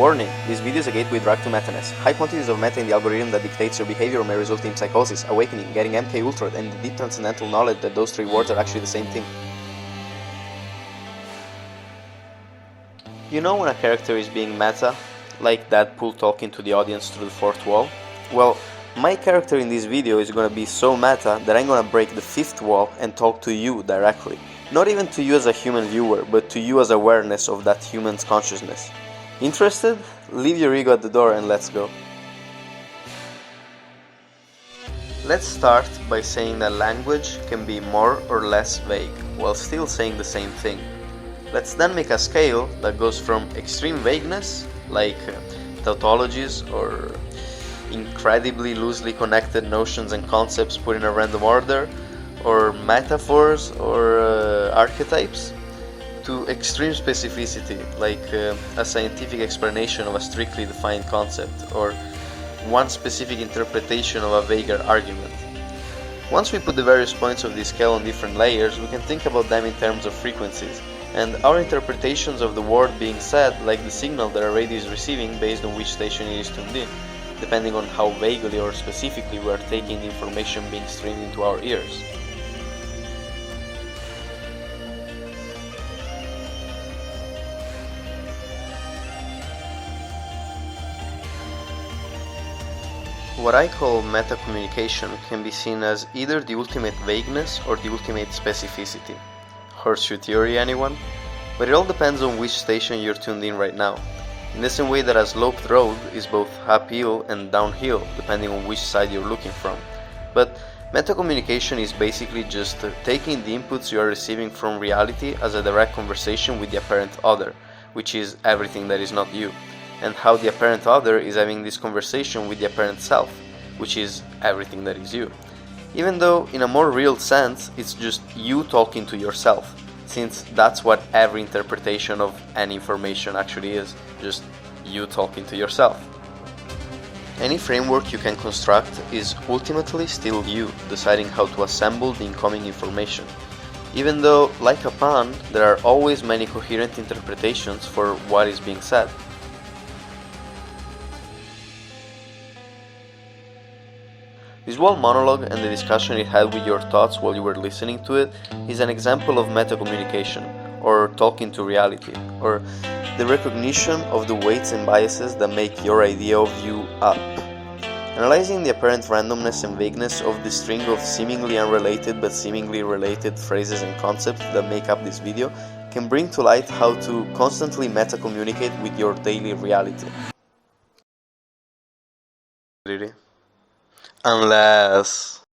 Warning, this video is a gateway drug to metaness. High quantities of meta in the algorithm that dictates your behavior may result in psychosis, awakening, getting MK Ultra, and the deep transcendental knowledge that those three words are actually the same thing. You know when a character is being meta? Like Deadpool talking to the audience through the fourth wall? Well, my character in this video is gonna be so meta that I'm gonna break the fifth wall and talk to you directly. Not even to you as a human viewer, but to you as awareness of that human's consciousness. Interested? Leave your ego at the door and let's go. Let's start by saying that language can be more or less vague, while still saying the same thing. Let's then make a scale that goes from extreme vagueness, like tautologies or incredibly loosely connected notions and concepts put in a random order, or metaphors or archetypes, to extreme specificity, like a scientific explanation of a strictly defined concept, or one specific interpretation of a vaguer argument. Once we put the various points of this scale on different layers, we can think about them in terms of frequencies, and our interpretations of the word being said like the signal that a radio is receiving based on which station it is tuned in, depending on how vaguely or specifically we are taking the information being streamed into our ears. What I call metacommunication can be seen as either the ultimate vagueness or the ultimate specificity. Horseshoe theory, anyone? But it all depends on which station you're tuned in right now. In the same way that a sloped road is both uphill and downhill, depending on which side you're looking from. But metacommunication is basically just taking the inputs you are receiving from reality as a direct conversation with the apparent other, which is everything that is not you, and how the apparent other is having this conversation with the apparent self, which is everything that is you. Even though, in a more real sense, it's just you talking to yourself, since that's what every interpretation of any information actually is, just you talking to yourself. Any framework you can construct is ultimately still you deciding how to assemble the incoming information, even though, like a pun, there are always many coherent interpretations for what is being said. This whole monologue and the discussion it had with your thoughts while you were listening to it is an example of metacommunication, or talking to reality, or the recognition of the weights and biases that make your idea of you up. Analyzing the apparent randomness and vagueness of the string of seemingly unrelated but seemingly related phrases and concepts that make up this video can bring to light how to constantly metacommunicate with your daily reality. Unless